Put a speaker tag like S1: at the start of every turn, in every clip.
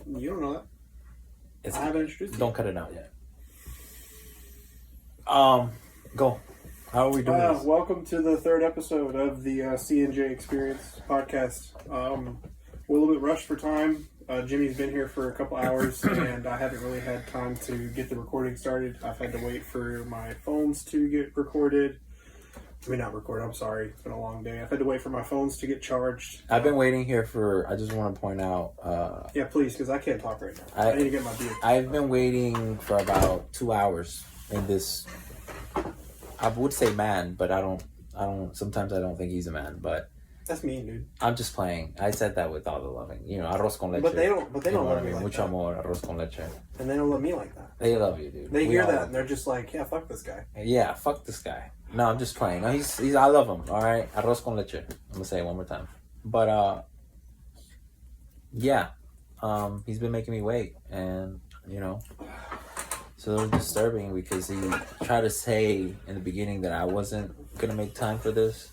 S1: You don't know that. I haven't introduced you.
S2: Don't cut it out yet. Go. How are we doing this?
S1: Welcome to the third episode of the C&J Experience Podcast. We're a little bit rushed for time. Jimmy's been here for a couple hours, and I haven't really had time to get the recording started. I've had to wait for my phones to get recorded. I mean, not recorded, I'm sorry. It's been a long day. I've had to wait for my phones to get charged.
S2: I've been waiting here for, I just want to point out...
S1: yeah, please, because I can't talk right now. I need to get my beer.
S2: I've been waiting for about 2 hours in this... I would say man, but I don't, sometimes I don't think he's a man, but...
S1: That's mean, dude.
S2: I'm just playing. I said that with all the loving. You know, arroz con leche.
S1: But they don't love me like
S2: Mucho
S1: that.
S2: amor, arroz con leche.
S1: And they don't love me like that.
S2: They love you, dude.
S1: They hear that and they're just like, yeah, fuck this guy.
S2: Yeah, fuck this guy. No, I'm just playing. No, he's I love him, alright? Arroz con leche. I'm gonna say it one more time. But, yeah. He's been making me wait. And, you know, it's a little disturbing because he tried to say in the beginning that I wasn't gonna make time for this.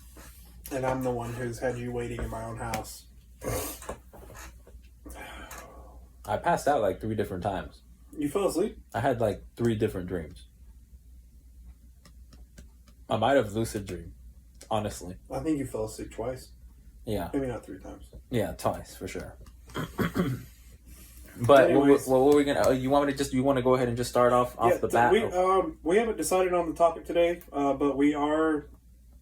S1: And I'm the one who's had you waiting in my own house.
S2: I passed out like 3 different times.
S1: You fell asleep?
S2: I had like 3 different dreams. I might have lucid dreamed, honestly.
S1: I think you fell asleep twice.
S2: Yeah.
S1: Maybe not 3 times.
S2: Yeah, twice for sure. But what were we gonna? You want to go ahead and just start off the bat?
S1: We haven't decided on the topic today, but we are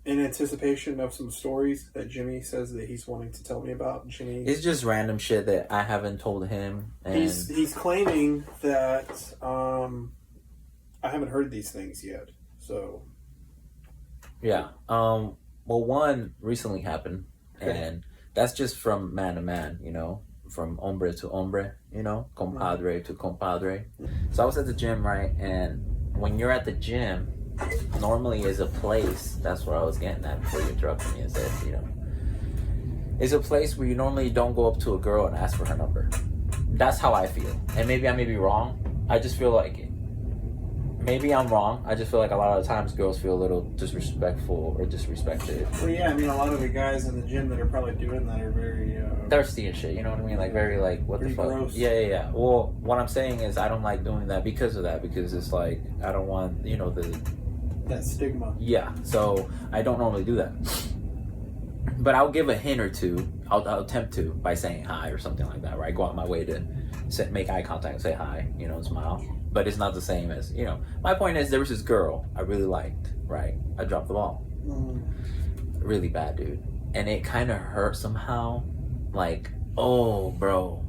S1: in anticipation of some stories that Jimmy says that he's wanting to tell me about. Jimmy,
S2: it's just random shit that I haven't told him. And
S1: he's claiming that I haven't heard these things yet. So
S2: yeah, well, one recently happened, and that's just from man to man, you know, from hombre to hombre, you know, compadre to compadre. So I was at the gym, right, and when you're at the gym, normally is a place, that's where I was getting at before you interrupted me and said, you know, is a place where you normally don't go up to a girl and ask for her number. That's how I feel. And maybe I may be wrong. I just feel like maybe I'm wrong. I just feel like a lot of the times girls feel a little disrespectful or disrespected.
S1: Well, yeah, I mean, a lot of the guys in the gym that are probably doing that are very...
S2: thirsty and shit, you know what I mean? Like, very, like, what the fuck?
S1: Gross.
S2: Yeah. Well, what I'm saying is I don't like doing that because of that. Because it's like, I don't want, you know,
S1: that stigma.
S2: Yeah, so I don't normally do that. But I'll give a hint or two. I'll attempt to by saying hi or something like that, right? Go out my way to make eye contact and say hi, you know, and smile. But it's not the same as, you know. My point is there was this girl I really liked, right? I dropped the ball. Really bad, dude. And it kind of hurt somehow. Like, oh, bro.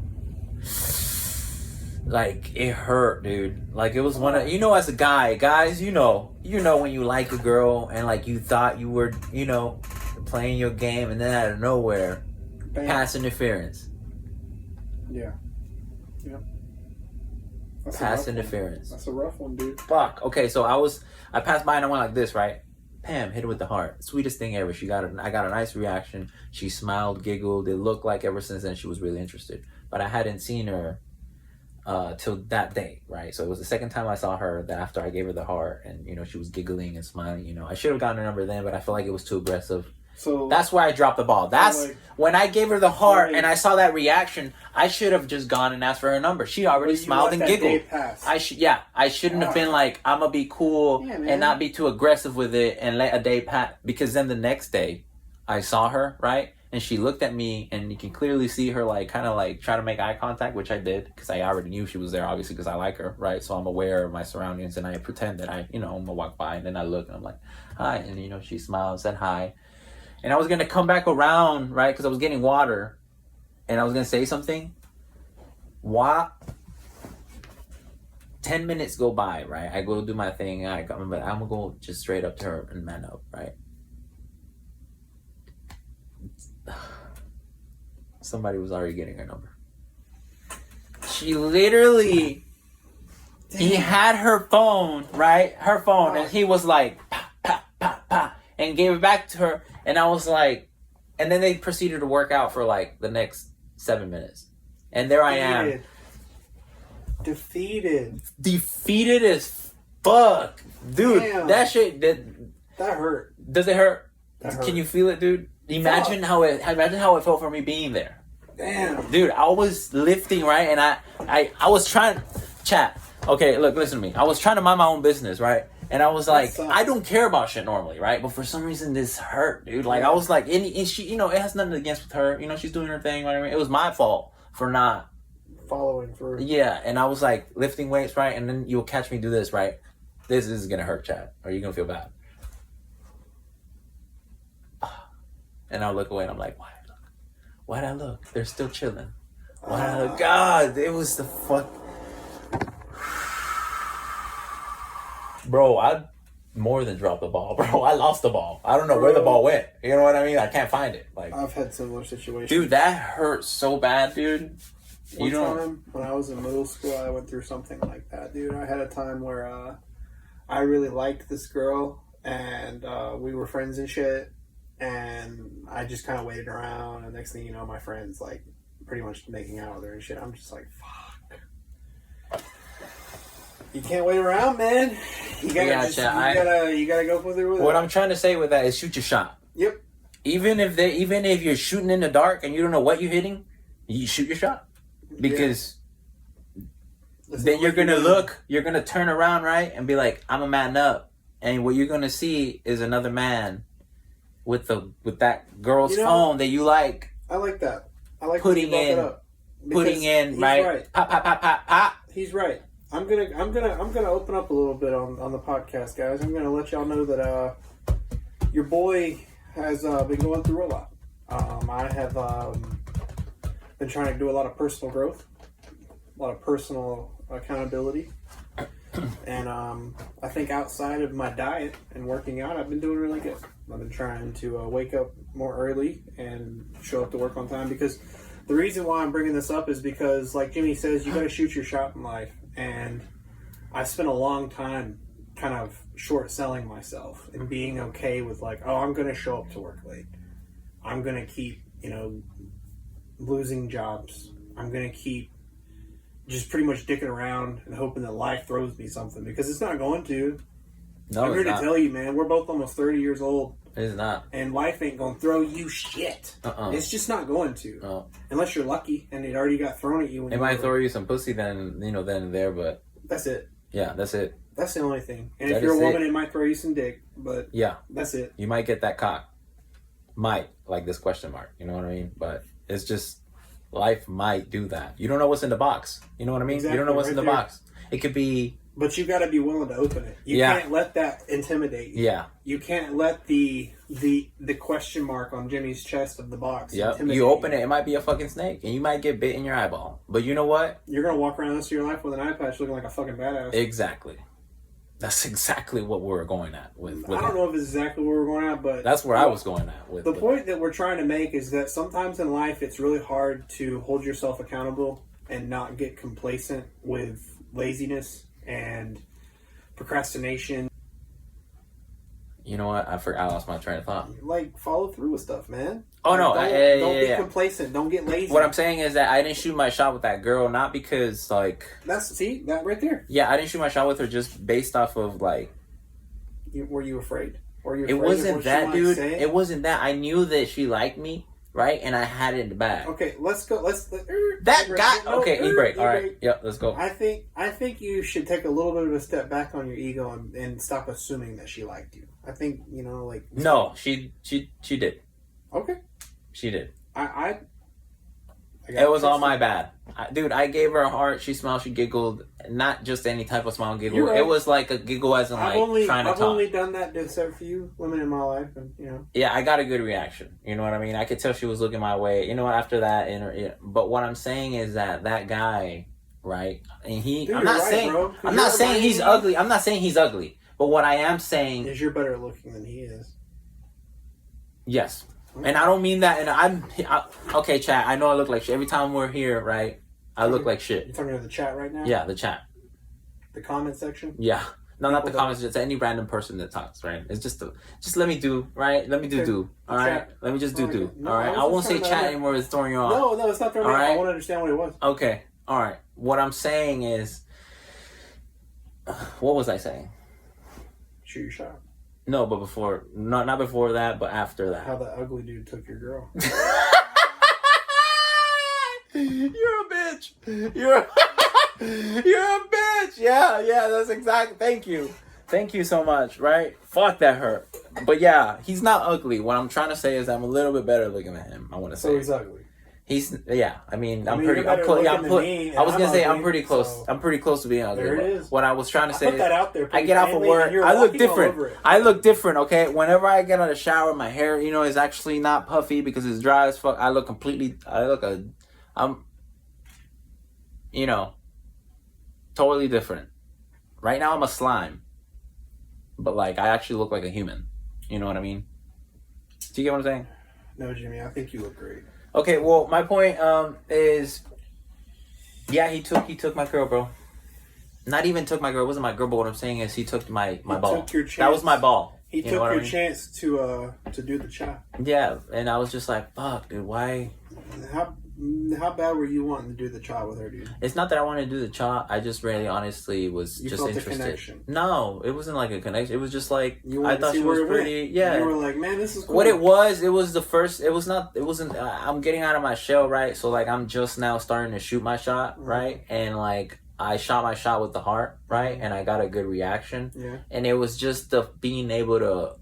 S2: Like, it hurt, dude. Like, it was one of, you know, as a guy, guys, you know when you like a girl and, like, you thought you were, you know, playing your game and then out of nowhere, pass interference.
S1: Yeah.
S2: Pass interference.
S1: That's a rough one, dude.
S2: Fuck. Okay, so I passed by and I went like this, right? Bam, hit her with the heart. Sweetest thing ever. I got a nice reaction. She smiled, giggled. It looked like ever since then she was really interested. But I hadn't seen her till that day, right? So it was the second time I saw her that after I gave her the heart and, you know, she was giggling and smiling, you know. I should have gotten her number then, but I feel like it was too aggressive. So that's why I dropped the ball. That's like, when I gave her the heart and I saw that reaction, I should have just gone and asked for her number. She already smiled and giggled. I shouldn't have been like, I'm gonna be cool and not be too aggressive with it and let a day pass, because then the next day I saw her, right? And she looked at me and you can clearly see her like kind of like try to make eye contact, which I did because I already knew she was there, obviously, because I like her, right? So I'm aware of my surroundings and I pretend that I'm gonna walk by, and then I look and I'm like, hi, and you know, she smiled and said hi. And I was going to come back around, right, because I was getting water, and I was going to say something. 10 minutes go by, right? I go do my thing, but I'm going to go just straight up to her and man up, right? Somebody was already getting her number. She literally, he had her phone, right? Her phone, and he was like, pa, pa, pa, pa, and gave it back to her. And I was like, and then they proceeded to work out for like the next 7 minutes. And there I am.
S1: Defeated
S2: as fuck. Dude,
S1: damn.
S2: That shit, that
S1: hurt.
S2: Does it hurt?
S1: Hurt.
S2: Can you feel it, dude? Imagine how it felt for me being there.
S1: Damn.
S2: Dude, I was lifting, right? And I was trying, chat. Okay, look, listen to me. I was trying to mind my own business, right? And I was like, I don't care about shit normally, right? But for some reason, this hurt, dude. Like, I was like, and she, you know, it has nothing against with her. You know, she's doing her thing. Whatever. It was my fault for not
S1: following through.
S2: Yeah, and I was like lifting weights, right? And then you'll catch me do this, right? This is gonna hurt, Chad. Or you're gonna feel bad. And I'll look away and I'm like, why'd I look? Why'd I look? They're still chilling. Why'd I look? God, it was the fuck. Bro, I more than dropped the ball, bro. I lost the ball. I don't know where the ball went. You know what I mean? I can't find it. Like,
S1: I've had similar situations.
S2: Dude, that hurt so bad, dude.
S1: One time when I was in middle school, I went through something like that, dude. I had a time where I really liked this girl, and we were friends and shit, and I just kind of waited around, and next thing you know, my friend's like pretty much making out with her and shit. I'm just like, fuck. You can't wait around, man. You gotta you gotta go with her.
S2: What I'm trying to say with that is shoot your shot.
S1: Yep.
S2: Even if you're shooting in the dark and you don't know what you're hitting, you shoot your shot. Because then you're gonna turn around, right, and be like, I'm a man up, and what you're gonna see is another man with that girl's phone that you like.
S1: I like that. I like
S2: putting in right. Pop, pop, pop, pop, pop.
S1: He's right. I'm gonna open up a little bit on the podcast, guys. I'm gonna let y'all know that your boy has been going through a lot. I have been trying to do a lot of personal growth, a lot of personal accountability, and I think outside of my diet and working out, I've been doing really good. I've been trying to wake up more early and show up to work on time, because the reason why I'm bringing this up is because, like Jimmy says, you got to shoot your shot in life. And I spent a long time kind of short selling myself and being okay with like, oh, I'm going to show up to work late. I'm going to keep, losing jobs. I'm going to keep just pretty much dicking around and hoping that life throws me something, because it's not going to.
S2: No,
S1: I'm here to tell you, man, we're both almost 30 years old.
S2: It's not.
S1: And life ain't going to throw you shit. It's just not going to.
S2: No.
S1: Unless you're lucky and it already got thrown at you.
S2: It might throw you some pussy then and there, but...
S1: That's it.
S2: Yeah, that's it.
S1: That's the only thing. And if you're a woman, it might throw you some dick, but
S2: yeah,
S1: that's it.
S2: You might get that cock. Might, like this question mark. You know what I mean? But it's just, life might do that. You don't know what's in the box. You know what I mean? Exactly, you don't know what's in the box. It could be... But
S1: you got to be willing to open it. You can't let that intimidate you.
S2: Yeah.
S1: You can't let the question mark on Jimmy's chest of the box
S2: intimidate you. Open it, it might be a fucking snake, and you might get bit in your eyeball. But you know what?
S1: You're going to walk around the rest of your life with an eye patch looking like a fucking badass.
S2: Exactly. That's exactly what we're going at with
S1: I don't know if it's exactly where we're going at, but...
S2: That's where I was going at with...
S1: The point that we're trying to make is that sometimes in life, it's really hard to hold yourself accountable and not get complacent with laziness and procrastination. You
S2: know what? I lost my train of thought.
S1: Like, follow through with stuff, man.
S2: Oh, no.
S1: Don't be complacent. Don't get lazy.
S2: What I'm saying is that I didn't shoot my shot with that girl, not because, like...
S1: See? That right there.
S2: Yeah, I didn't shoot my shot with her just based off of, like...
S1: Were you afraid?
S2: It wasn't that, dude. It wasn't that. I knew that she liked me, right? And I had it in the bag.
S1: Okay, let's go.
S2: That guy... Okay, e-break. All right. Yep, let's go.
S1: I think you should take a little bit of a step back on your ego and stop assuming that she liked you. I think, like...
S2: No, she did.
S1: Okay.
S2: She did.
S1: It
S2: was all my bad. Dude, I gave her a heart. She smiled. She giggled. Not just any type of smile giggle. Right. It was like a giggle as in trying to talk.
S1: I've only done that to serve for you women in my life. And,
S2: Yeah, I got a good reaction. You know what I mean? I could tell she was looking my way. You know what? After that, but what I'm saying is that guy, right? And
S1: Dude,
S2: I'm not saying he's ugly. I'm not saying he's ugly. But what I am saying
S1: is you're better looking than he is.
S2: Yes. And I don't mean that, and okay, chat, I know I look like shit. Every time we're here, right, I look like shit.
S1: You're talking to the chat right now?
S2: Yeah, the chat.
S1: The comment section?
S2: Yeah. No, not the comments, just any random person that talks, right? It's just let me do, right? Let me do. All right? Let me just do. All right? I won't say chat anymore, it's throwing you off.
S1: No, it's not throwing me off. I want to understand what it was.
S2: Okay. All right. What I'm saying is, what was I saying?
S1: Shoot your shot.
S2: No, but before, not before that, but after that.
S1: How the ugly dude took your girl.
S2: You're a bitch. You're a bitch. Yeah, that's exactly. Thank you so much. Right? Fuck, that hurt. But yeah, he's not ugly. What I'm trying to say is I'm a little bit better looking than him. I want to say.
S1: So he's ugly.
S2: I mean, I'm
S1: you're
S2: pretty.
S1: better looking than me,
S2: I was gonna say I'm
S1: ugly,
S2: pretty close.
S1: so-
S2: I'm pretty close to being ugly.
S1: There it is.
S2: What I was trying to say.
S1: Put that out there.
S2: I get off of work. I look different. I look different. Okay. Whenever I get out of the shower, my hair, is actually not puffy because it's dry as fuck. I look completely. I'm. Totally different. Right now, I'm a slime. But like, I actually look like a human. You know what I mean? Do you get what I'm saying?
S1: No, Jimmy. I think you look great.
S2: Okay, well, my point is, yeah, he took my girl, bro. Not even took my girl. It wasn't my girl, but what I'm saying is he took my ball.
S1: Took your chance.
S2: That was my ball.
S1: He took your chance to do the chat.
S2: Yeah, and I was just like, fuck, dude, why?
S1: How bad were you wanting to do the chat with her, dude?
S2: It's not that I wanted to do the chat. I just really, honestly, was
S1: You
S2: just
S1: felt
S2: interested.
S1: A connection.
S2: No, it wasn't like a connection. It was just like
S1: I
S2: thought she was pretty.
S1: Went.
S2: Yeah,
S1: you were like, man, this is cool.
S2: What it was the first. It was not. It wasn't. I'm getting out of my shell, right? So like, I'm just now starting to shoot my shot, right? And like, I shot my shot with the heart, right? And I got a good reaction.
S1: Yeah.
S2: And it was just the being able to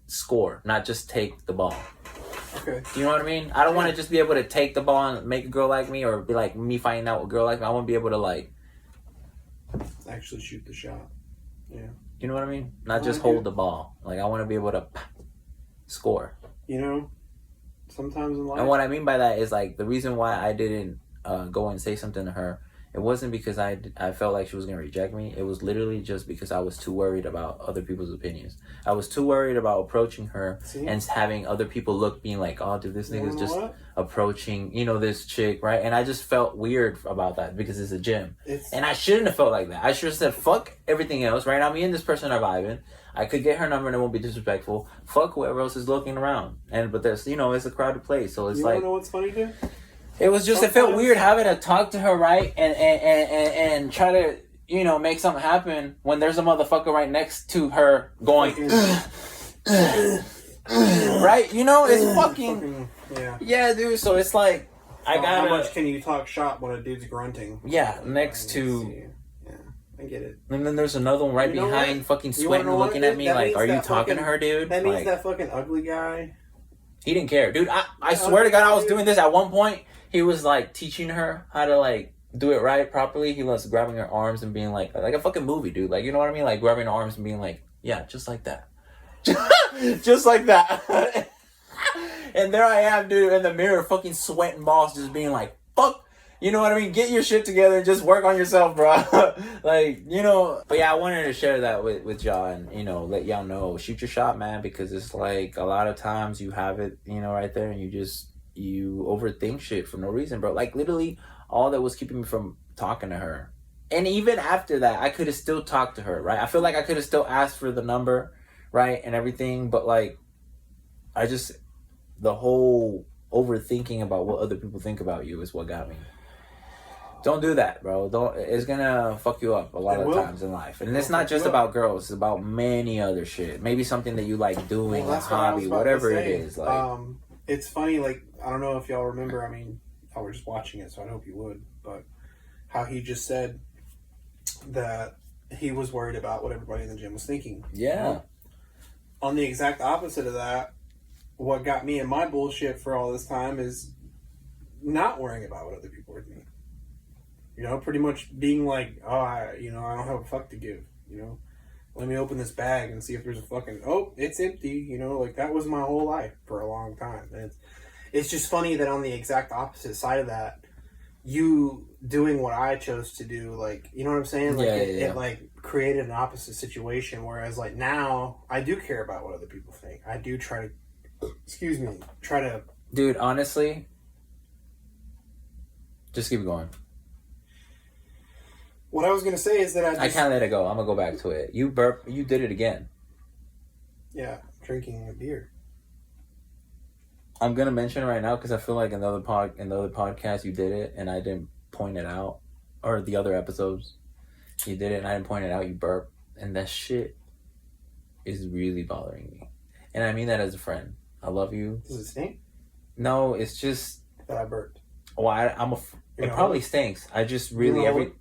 S2: score, not just take the ball.
S1: Okay.
S2: Do you know what I mean? I don't want to just be able to take the ball and make a girl like me, or be like me finding out a girl like me. I want to be able to like
S1: actually shoot the shot. Yeah.
S2: You know what I mean? Not just hold the ball. Like, I want to be able to score.
S1: Sometimes in life.
S2: And what I mean by that is like the reason why I didn't go and say something to her. It wasn't because I felt like she was going to reject me. It was literally just because I was too worried about other people's opinions. I was too worried about approaching her and having other people look, being like, oh, dude, this nigga's just approaching, this chick, right? And I just felt weird about that because it's a gym. And I shouldn't have felt like that. I should have said, fuck everything else, right? I mean, me and this person are vibing. I could get her number and it won't be disrespectful. Fuck whoever else is looking around. But there's, it's a crowded place. So it's like...
S1: You know what's funny, dude?
S2: It was just, it felt weird having to talk to her, right? And try to, make something happen when there's a motherfucker right next to her going, right? It's fucking yeah, dude. So it's like,
S1: how much can you talk shop when a dude's grunting?
S2: Yeah, next to...
S1: Yeah, I get it.
S2: And then there's another one right behind fucking sweating looking at me like, are you talking to her, dude?
S1: That means that fucking ugly guy...
S2: He didn't care. Dude, I swear to God, I was doing this at one point. He was like teaching her how to like do it right properly. He was grabbing her arms and being like a fucking movie, dude. Like, you know what I mean? Like grabbing her arms and being like, yeah, just like that. Just like that. And there I am, dude, in the mirror, fucking sweating balls, just being like, fuck. You know what I mean? Get your shit together and just work on yourself, bro. Like, But yeah, I wanted to share that with y'all and, let y'all know. Shoot your shot, man, because it's like a lot of times you have it, right there and you overthink shit for no reason, bro. Like, literally, all that was keeping me from talking to her. And even after that, I could have still talked to her, right? I feel like I could have still asked for the number, right? And everything, but, like, the whole overthinking about what other people think about you is what got me. Don't do that, bro. It's gonna fuck you up a lot of times in life. And it's not just about girls. It's about many other shit. Maybe something that you like doing, a hobby, whatever it is. Like,
S1: it's funny, like, I don't know if y'all remember, I mean, I was just watching it, so I hope you would, but how he just said that he was worried about what everybody in the gym was thinking.
S2: Yeah.
S1: On the exact opposite of that, what got me in my bullshit for all this time is not worrying about what other people are thinking. Pretty much being like, oh, I don't have a fuck to give. Let me open this bag and see if there's a fucking, oh, it's empty. Like that was my whole life for a long time. And it's just funny that on the exact opposite side of that, you doing what I chose to do, like, you know what I'm saying? Like it like created an opposite situation. Whereas like now I do care about what other people think. I do try to,
S2: dude, honestly, just keep going.
S1: What I was going to say is that
S2: I can't let it go. I'm going to go back to it. You did it again.
S1: Yeah, drinking a beer.
S2: I'm going to mention it right now because I feel like in the other podcast you did it and I didn't point it out. Or the other episodes, you did it and I didn't point it out. You burped. And that shit is really bothering me. And I mean that as a friend. I love you.
S1: Does it stink?
S2: No, it's just...
S1: That I burped.
S2: Well, it probably stinks. I just really...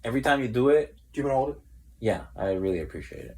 S2: every time you do it,
S1: Do you want to hold it?
S2: yeah, I really appreciate it.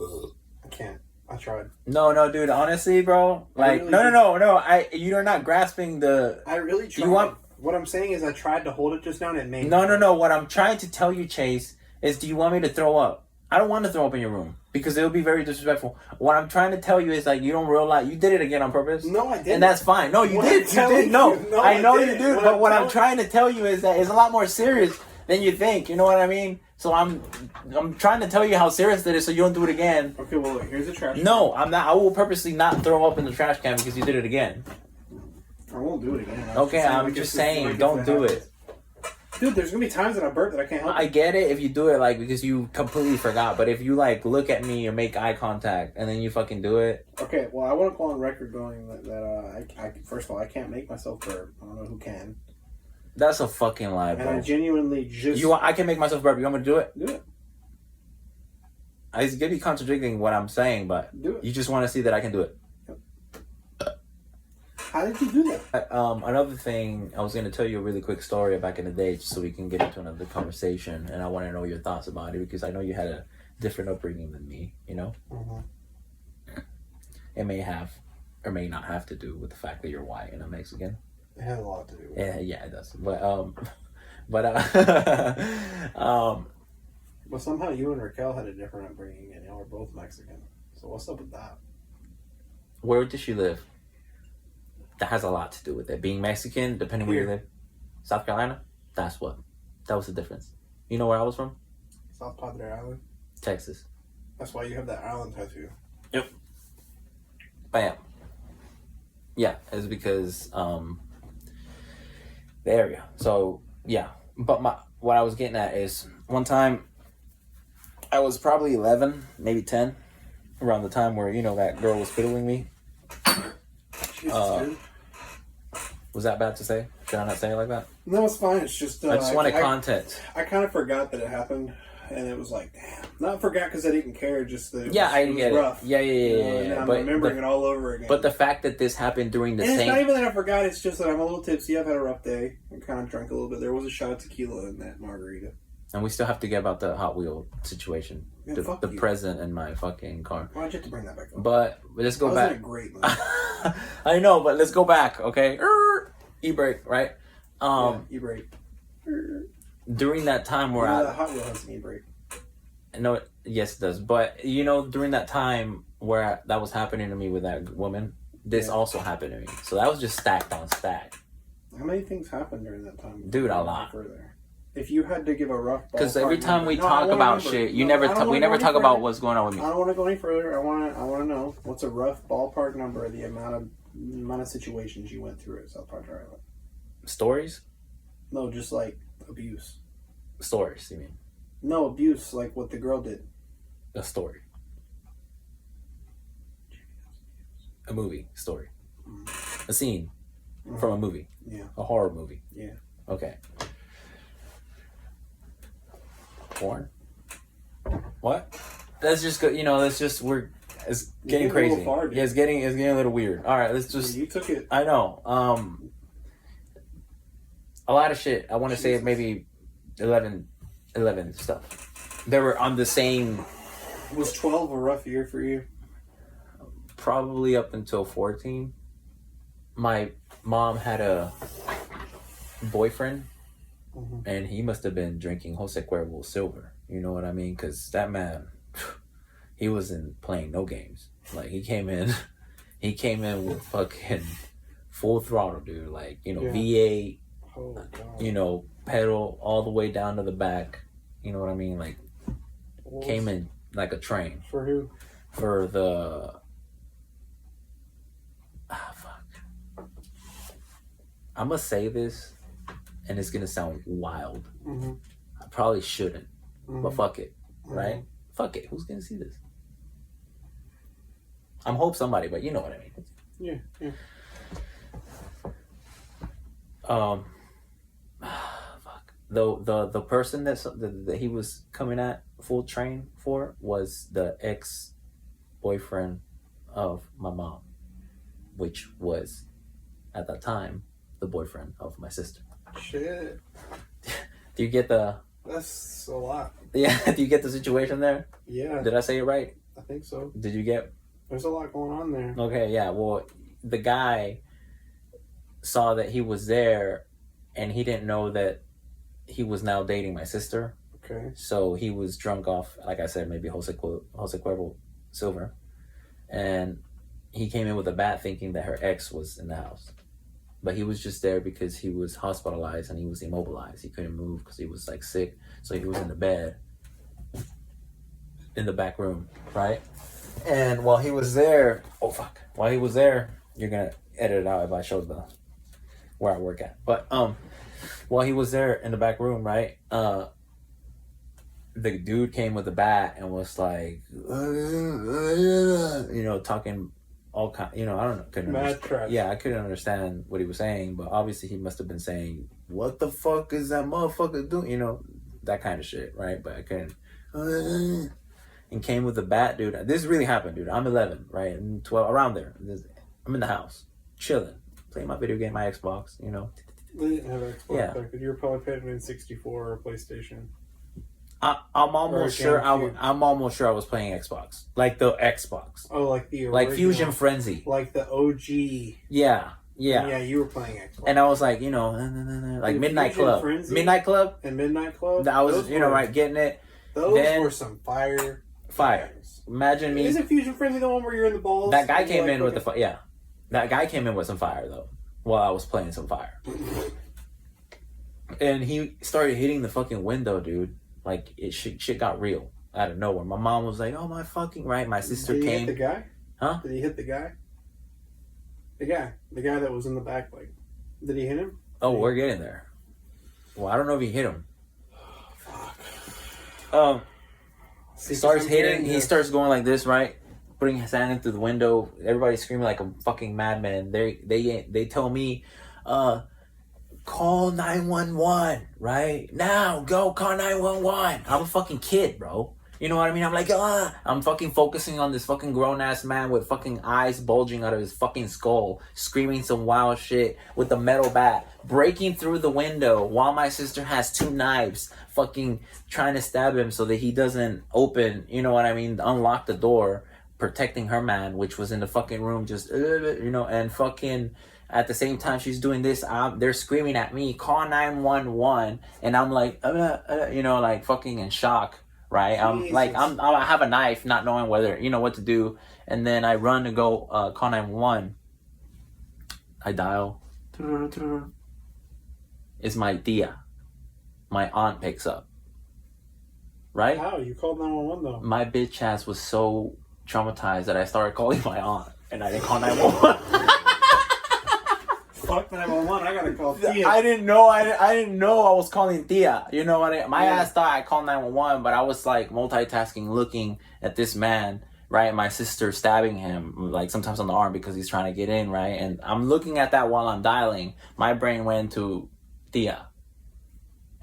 S1: I can't. I tried.
S2: No, dude. Honestly, bro. Like,
S1: really
S2: no. You're not grasping the.
S1: I really tried.
S2: You want?
S1: What I'm saying is, I tried to hold it just now, and it made.
S2: No. What I'm trying to tell you, Chase, is, do you want me to throw up? I don't want to throw up in your room because it would be very disrespectful. What I'm trying to tell you is, like, you don't realize you did it again on purpose.
S1: No, I didn't.
S2: And that's fine. No, you did. You did. No, I know you did. But what I'm trying to tell you is that it's a lot more serious than you think. You know what I mean? So I'm trying to tell you how serious it is, so you don't do it again.
S1: Okay, well, look, here's a trash can.
S2: No, I'm not. I will purposely not throw up in the trash can because you did it again.
S1: I won't do it again.
S2: I'm just saying, don't do it.
S1: Dude, there's gonna be times that I burp that I can't help.
S2: I get it if you do it like because you completely forgot, but if you like look at me or make eye contact and then you fucking do it.
S1: Okay, well, I want to go on record going that I first of all, I can't make myself burp. I don't know who can.
S2: That's a fucking lie, bro.
S1: And I genuinely just...
S2: I can make myself burp. You want me to do it?
S1: Do it.
S2: It's going to be contradicting what I'm saying, but
S1: do it.
S2: You just want to see that I can do it.
S1: Yep. How did you do that?
S2: Another thing, I was going to tell you a really quick story back in the day just so we can get into another conversation, and I want to know your thoughts about it because I know you had a different upbringing than me, you know?
S1: Mm-hmm.
S2: It may have or may not have to do with the fact that you're white and I'm Mexican.
S1: It has a lot to do with it.
S2: Yeah, it does. But
S1: Well, somehow you and Raquel had a different upbringing, and y'all were both Mexican. So what's up with that?
S2: Where did she live? That has a lot to do with it. Being Mexican, depending where you live. South Carolina? That was the difference. You know where I was from?
S1: South Padre Island?
S2: Texas.
S1: That's why you have that island tattoo.
S2: Yep. Bam. Yeah, it's because the area. So yeah, but what I was getting at is one time I was probably 11, maybe 10, around the time where that girl was fiddling me. Was that bad to say? Should I not say it like that?
S1: No, it's fine. It's just
S2: I just wanted context.
S1: I kind of forgot that it happened, and it was like, damn. Not forgot because I didn't care. Just that
S2: I
S1: was
S2: get
S1: rough.
S2: it. Yeah.
S1: I'm remembering it all over again.
S2: But the fact that this happened during the
S1: and
S2: same...
S1: it's not even that I forgot. It's just that I'm a little tipsy. I've had a rough day. I kind of drank a little bit. There was a shot of tequila in that margarita.
S2: And we still have to get about the Hot Wheel situation.
S1: Yeah,
S2: the present in my fucking car.
S1: Why'd you have to bring that back up?
S2: But let's go back.
S1: That was a great movie.
S2: I know, but let's go back, okay? E-brake, right?
S1: E-brake.
S2: During that time where
S1: the Hot Wheel has an e-brake.
S2: No, yes it does. But, during that time where that was happening to me with that woman, this also happened to me. So that was just stacked on stack.
S1: How many things happened during that time?
S2: Dude, a lot.
S1: If you had to give a rough...
S2: Because every time we talk about shit, we never talk about what's going on with me.
S1: I don't want to go any further. I want to know what's a rough ballpark number of the amount of situations you went through at South Padre Island.
S2: Stories?
S1: No, just like abuse.
S2: Stories, you mean?
S1: No, abuse, like what the girl did.
S2: A story. A movie story. A scene from a movie.
S1: Yeah.
S2: A horror movie.
S1: Yeah.
S2: Okay. Porn? What? That's just good. It's getting crazy.
S1: Far,
S2: yeah, it's getting a little weird. All right, let's just.
S1: You took it.
S2: I know. A lot of shit. I want to say maybe 11 stuff. They were on the same.
S1: Was 12 a rough year for you?
S2: Probably up until 14. My mom had a boyfriend.
S1: Mm-hmm.
S2: And he must have been drinking Jose Cuervo Silver. You know what I mean? Because that man, he wasn't playing no games. Like, he came in with fucking full throttle, dude. Like, V8, pedal all the way down to the back. You know what I mean? Like, came in like a train.
S1: For who?
S2: For the... fuck. I'm going to say this. And it's gonna sound wild.
S1: Mm-hmm.
S2: I probably shouldn't, but fuck it, right?
S1: Mm-hmm.
S2: Fuck it. Who's gonna see this? I'm hope somebody, but you know what I
S1: Yeah.
S2: mean. Fuck. The person that he was coming at full train for was the ex-boyfriend of my mom, which was at that time the boyfriend of my sister.
S1: Shit.
S2: Do you get the
S1: That's a lot.
S2: Yeah, do you get the situation there?
S1: Yeah.
S2: Did I say it right?
S1: I think so.
S2: Did you get?
S1: There's a lot going on there.
S2: Okay, yeah. Well, the guy saw that he was there, and he didn't know that he was now dating my sister.
S1: Okay.
S2: So he was drunk off, like I said, maybe Jose Cuervo Silver, and he came in with a bat thinking that her ex was in the house. But he was just there because he was hospitalized and he was immobilized. He couldn't move because he was like sick. So he was in the bed in the back room, right? And while he was there, while he was there, you're gonna edit it out if I show where I work at. But while he was there in the back room, right? The dude came with a bat and was like, talking all kind, I don't know.
S1: Mad trash.
S2: Yeah, I couldn't understand what he was saying, but obviously he must have been saying, "What the fuck is that motherfucker doing?" That kind of shit, right? But I couldn't. And came with a bat, dude. This really happened, dude. I'm 11, right? I'm 12, around there. I'm in the house, chilling, playing my video game, my Xbox.
S1: They didn't have Xbox
S2: Yeah.
S1: back then. You were probably playing in 64 or PlayStation.
S2: I'm almost sure. I'm almost sure I was playing Xbox, like the Xbox.
S1: Oh, like the original,
S2: like Fusion Frenzy,
S1: like the OG.
S2: Yeah.
S1: Yeah, you were playing Xbox.
S2: And I was like, like Midnight
S1: Fusion
S2: Club,
S1: Frenzy?
S2: Midnight Club.
S1: And Midnight Club.
S2: I was, right, getting it.
S1: Those
S2: Then-
S1: were some fire.
S2: Fire. Imagine me.
S1: Isn't Fusion Frenzy the one where you're in the balls?
S2: That guy came in with the fire. Yeah, that guy came in with some fire though, while I was playing some fire. And he started hitting the fucking window, dude. Like shit got real out of nowhere. My mom was like, "Oh my fucking right." My sister
S1: Did he
S2: came.
S1: hit the guy?
S2: Huh?
S1: Did he hit the guy? The guy that was in the back. Like, did he hit him?
S2: Oh, we're getting there. Well, I don't know if he hit him.
S1: Fuck.
S2: Starts hitting. He starts going like this, right? Putting his hand in through the window. Everybody's screaming like a fucking madman. They tell me, call 911 right now. Go call 911. I'm a fucking kid, bro. You know what I mean? I'm like, I'm fucking focusing on this fucking grown ass man with fucking eyes bulging out of his fucking skull, screaming some wild shit with a metal bat, breaking through the window while my sister has 2 knives, fucking trying to stab him so that he doesn't open, you know what I mean, unlock the door, protecting her man, which was in the fucking room, just, and fucking at the same time she's doing this, they're screaming at me, call 911, and I'm like, like fucking in shock. Right, I have a knife, not knowing whether what to do, and then I run to go call 911. I dial. It's my tia. My aunt picks up. Right?
S1: How you called 911 though?
S2: My bitch ass was so traumatized that I started calling my aunt, and I didn't call 911.
S1: Fuck 911! I gotta call Tia.
S2: I didn't know. I didn't know I was calling Tia. You know what? My ass thought I called 911, but I was like multitasking, looking at this man. Right, my sister stabbing him like sometimes on the arm because he's trying to get in. Right, and I'm looking at that while I'm dialing. My brain went to Tia,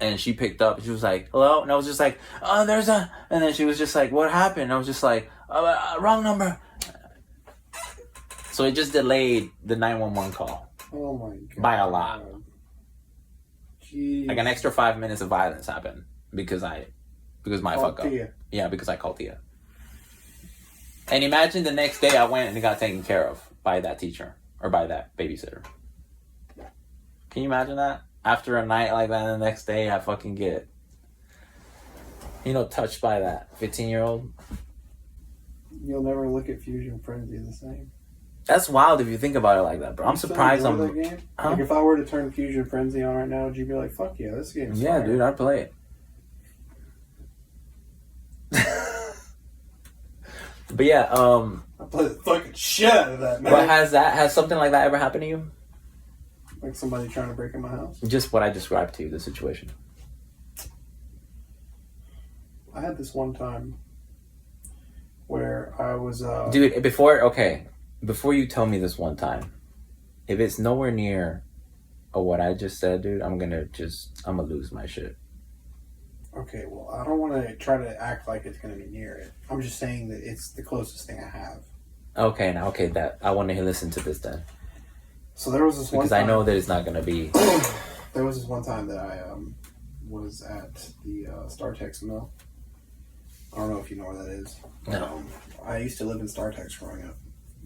S2: and she picked up. She was like, "Hello," and I was just like, "Oh, there's a." And then she was just like, "What happened?" I was just like, "Wrong number." So it just delayed the 911 call.
S1: Oh my god!
S2: By a lot.
S1: Jeez.
S2: Like an extra 5 minutes of violence happened because my fuck up.
S1: Tia.
S2: Yeah, because I called Tia. And imagine the next day I went and got taken care of by that teacher or by that babysitter. Can you imagine that? After a night like that, the next day I fucking get, touched by that 15-year-old.
S1: You'll never look at Fusion Frenzy the same.
S2: That's wild if you think about it like that, bro. I'm surprised
S1: I'm. That game?
S2: Huh?
S1: Like if I were to turn Fusion Frenzy on right now, would you be like, "Fuck yeah, this game's
S2: Yeah,
S1: fire."
S2: dude, I'd play it. But yeah,
S1: I play the fucking shit out of that, man.
S2: But has something like that ever happened to you?
S1: Like somebody trying to break in my house?
S2: Just what I described to you, the situation.
S1: I had this one time where I was
S2: dude, before you tell me this one time, if it's nowhere near what I just said, dude, I'm gonna lose my shit.
S1: Okay, well, I don't want to try to act like it's gonna be near it. I'm just saying that it's the closest thing I have.
S2: Okay, that I want to listen to this then.
S1: So there was this one
S2: because
S1: time,
S2: I know that it's not gonna be.
S1: There was this one time that I was at the StarTex mill. I don't know if you know where that is.
S2: No.
S1: I used to live in StarTex growing up.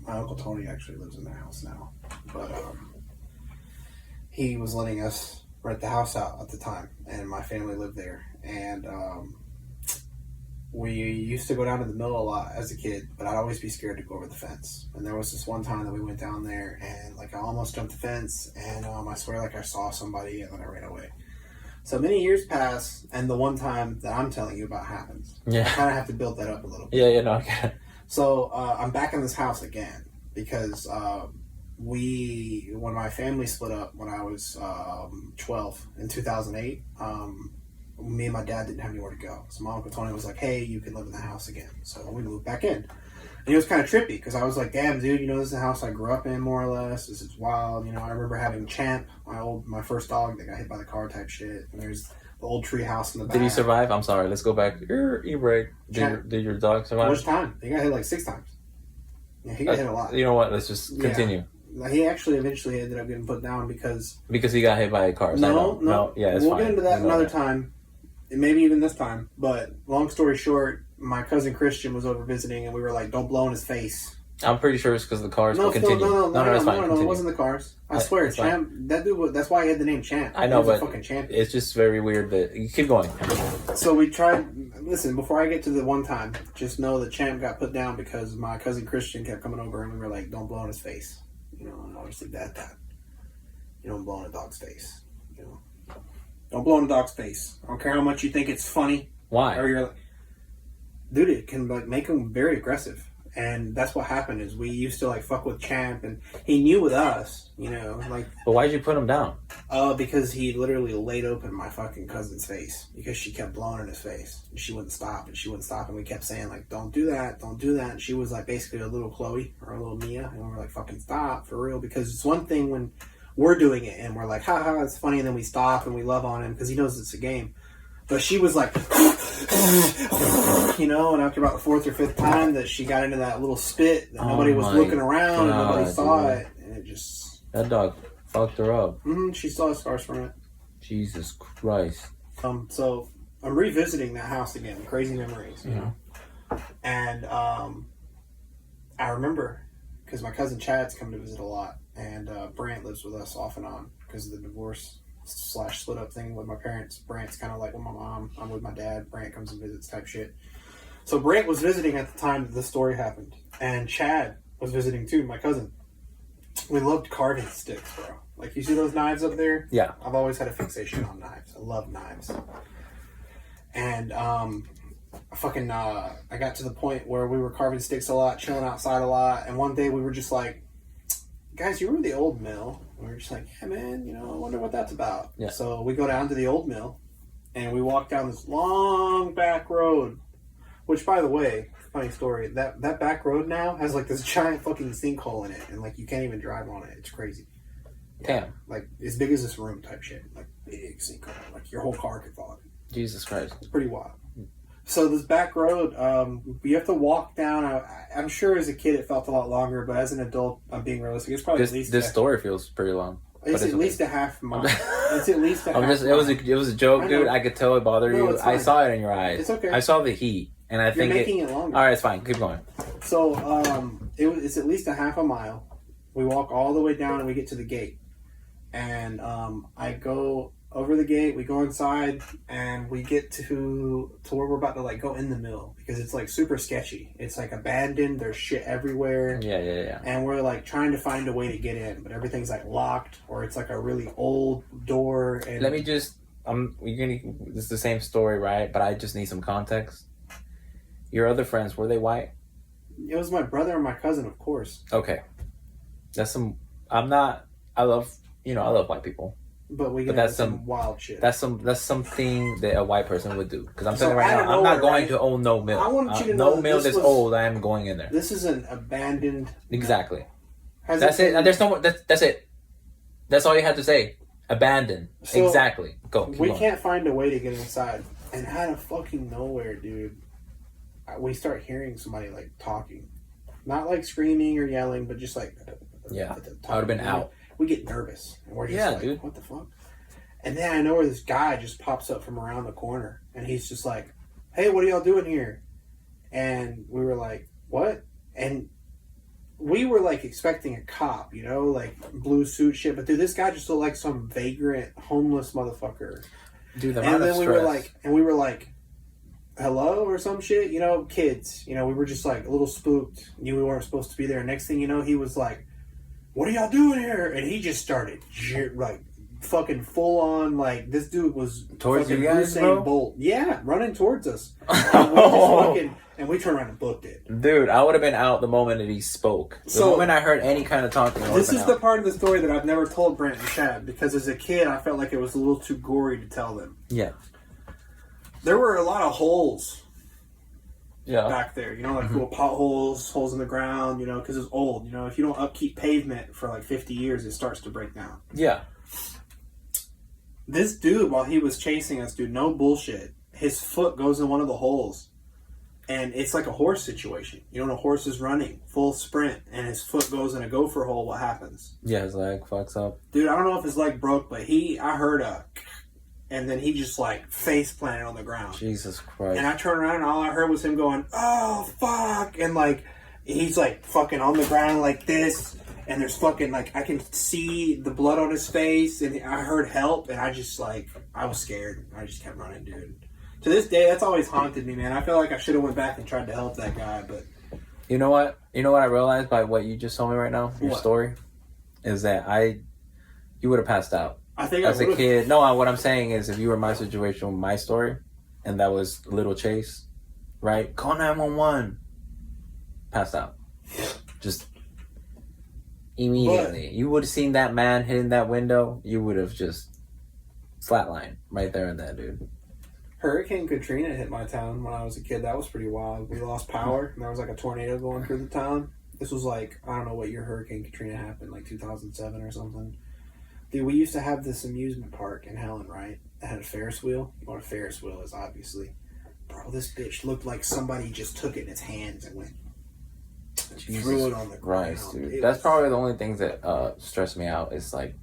S1: My Uncle Tony actually lives in the house now. But he was letting us rent the house out at the time, and my family lived there. And we used to go down to the mill a lot as a kid, but I'd always be scared to go over the fence. And there was this one time that we went down there, and like I almost jumped the fence, and I swear like I saw somebody, and then I ran away. So many years pass, and the one time that I'm telling you about happens.
S2: Yeah.
S1: I kind of have to build that up a little bit.
S2: Yeah, no, I get it.
S1: So I'm back in this house again because when my family split up when I was 12 in 2008, me and my dad didn't have anywhere to go. So my Uncle Tony was like, hey, you can live in the house again. So we moved back in. And it was kind of trippy because I was like, damn, dude, this is the house I grew up in, more or less. This is wild. I remember having Champ, my first dog that got hit by the car type shit. And there's the old tree house in the back.
S2: Did he survive? I'm sorry. Let's go back. E-break. Did your dog survive?
S1: Which time? He got hit like 6 times. Yeah, he got hit a lot.
S2: You know what? Let's just continue.
S1: Yeah. He actually eventually ended up getting put down because
S2: he got hit by a car.
S1: No.
S2: Yeah, it's
S1: we'll
S2: fine.
S1: Get into that another time. And maybe even this time. But long story short, my cousin Christian was over visiting, and we were like, don't blow in his face.
S2: I'm pretty sure it's because of the cars.
S1: No,
S2: continue.
S1: No,
S2: it's fine.
S1: It wasn't the cars. I swear, Champ. That dude. That's why he had the name Champ.
S2: I know, but
S1: a fucking champion.
S2: It's just very weird that you keep going.
S1: So we tried. Listen, before I get to the one time, just know that Champ got put down because my cousin Christian kept coming over, and we were like, "Don't blow in his face." And obviously that you don't blow in a dog's face. Don't blow in a dog's face. I don't care how much you think it's funny.
S2: Why?
S1: Or you're like, dude, it can make him very aggressive. And that's what happened is we used to fuck with Champ, and he knew with us, But
S2: why'd you put him down?
S1: Because he literally laid open my fucking cousin's face because she kept blowing in his face. And she wouldn't stop, and we kept saying don't do that, don't do that. And she was basically a little Chloe or a little Mia, and we were like, fucking stop for real, because it's one thing when we're doing it and we're like, ha, it's funny, and then we stop and we love on him because he knows it's a game. But she was like, and after about the 4th or 5th time that she got into that little spit, that nobody was looking around, and nobody saw it, and it just...
S2: That dog fucked her up.
S1: Mm-hmm, she saw scars from it.
S2: Jesus Christ.
S1: So I'm revisiting that house again, crazy memories, And I remember, because my cousin Chad's come to visit a lot, and Brant lives with us off and on because of the divorce / split up thing with my parents. Brant's kind of like with my mom. I'm with my dad. Brant comes and visits type shit. So Brant was visiting at the time that this story happened. And Chad was visiting too, my cousin. We loved carving sticks, bro. You see those knives up there?
S2: Yeah.
S1: I've always had a fixation on knives. I love knives. And I got to the point where we were carving sticks a lot, chilling outside a lot. And one day we were just like, guys, you remember the old mill? And we were just like, yeah, man, I wonder what that's about.
S2: Yeah.
S1: So we go down to the old mill, and we walk down this long back road, which, by the way, funny story, that back road now has this giant fucking sinkhole in it, and you can't even drive on it. It's crazy.
S2: Damn.
S1: As big as this room type shit. Big sinkhole. Your whole car could fall in it.
S2: Jesus Christ.
S1: It's pretty wild. So this back road, you have to walk down. I'm sure as a kid it felt a lot longer, but as an adult, I'm being realistic. It's probably at least
S2: this story feels pretty long.
S1: It's at least a half mile. It's at least a half mile.
S2: It was a joke, dude. I could tell it bothered you. I saw it in your eyes.
S1: It's okay.
S2: I saw the heat, and I think
S1: you're making it longer.
S2: All right, it's fine. Keep going.
S1: So it's at least a half a mile. We walk all the way down, and we get to the gate. And I go over the gate, we go inside, and we get to where we're about to go in the mill because it's super sketchy. It's abandoned. There's shit everywhere.
S2: Yeah.
S1: And we're trying to find a way to get in, but everything's locked, or it's a really old door. And
S2: let me just this is the same story, right? But I just need some context. Your other friends, were they white?
S1: It was my brother and my cousin, of course.
S2: Okay, I love white people.
S1: But that's some wild shit.
S2: That's something that a white person would do. Because I'm telling you right now, I'm not going to own no mill.
S1: I want you to know
S2: no mill that's old. I am going in there.
S1: This is an abandoned.
S2: Exactly. That's it. There's no more. That's it. That's all you have to say. Abandoned. So exactly. Go.
S1: We can't find a way to get inside, and out of fucking nowhere, dude, we start hearing somebody talking, not screaming or yelling, but just
S2: yeah. I would have been out.
S1: We get nervous, and we're just dude, what the fuck? And then I know where this guy just pops up from around the corner. And he's just like, hey, what are y'all doing here? And we were like, what? And we were like expecting a cop, you know, like blue suit shit. But dude, this guy just looked like some vagrant, homeless motherfucker.
S2: Dude, the
S1: and
S2: amount
S1: then
S2: of
S1: we
S2: stress.
S1: we were like, hello or some shit, you know, kids. You know, we were just like a little spooked. Knew we weren't supposed to be there. Next thing you know, he was like, what are y'all doing here? And he just started like fucking full on, like this dude was
S2: Towards
S1: fucking
S2: you guys,
S1: Usain
S2: bro?
S1: Bolt. Yeah, running towards us. And we turned around and booked it.
S2: Dude, I would have been out the moment that he spoke. The moment I heard any kind of talking, I
S1: this is
S2: out.
S1: the part of the story that I've never told Brent and Chad, because as a kid I felt like it was a little too gory to tell them.
S2: Yeah.
S1: There were a lot of holes
S2: Yeah.
S1: back there, you know, like little potholes, holes in the ground, you know, because it's old. You know, if you don't upkeep pavement for like 50 years, it starts to break down.
S2: Yeah.
S1: This dude, while he was chasing us, dude, no bullshit, his foot goes in one of the holes. And it's like a horse situation. You know, when a horse is running, full sprint, and his foot goes in a gopher hole, what happens?
S2: Yeah, his leg fucks up.
S1: Dude, I don't know if his leg broke, but I heard a... And then he just, like, face planted on the ground.
S2: Jesus Christ.
S1: And I turned around, and all I heard was him going, oh, fuck! And, like, he's, like, fucking on the ground like this. And there's fucking, like, I can see the blood on his face. And I heard help, and I just, like, I was scared. I just kept running, dude. To this day, that's always haunted me, man. I feel like I should have went back and tried to help that guy, but...
S2: You know what? You know what I realized by what you just told me right now? Your
S1: What?
S2: story? Is that you would have passed out.
S1: I think
S2: As a kid. No, what I'm saying is if you were in my situation with my story, and that was Little Chase, right? Call 911. Passed out. Just immediately. You would have seen that man hitting that window, you would have just flatlined right there and then, dude.
S1: Hurricane Katrina hit my town when I was a kid. That was pretty wild. We lost power, and there was like a tornado going through the town. This was like, I don't know what year Hurricane Katrina happened, like 2007 or something. Dude, we used to have this amusement park in Helen, right? That had a Ferris wheel. You know what a Ferris wheel is, obviously. Bro, this bitch looked like somebody just took it in its hands and went and threw it on the ground.
S2: Christ, dude.
S1: It
S2: That's
S1: was
S2: probably the only things that stress me out is like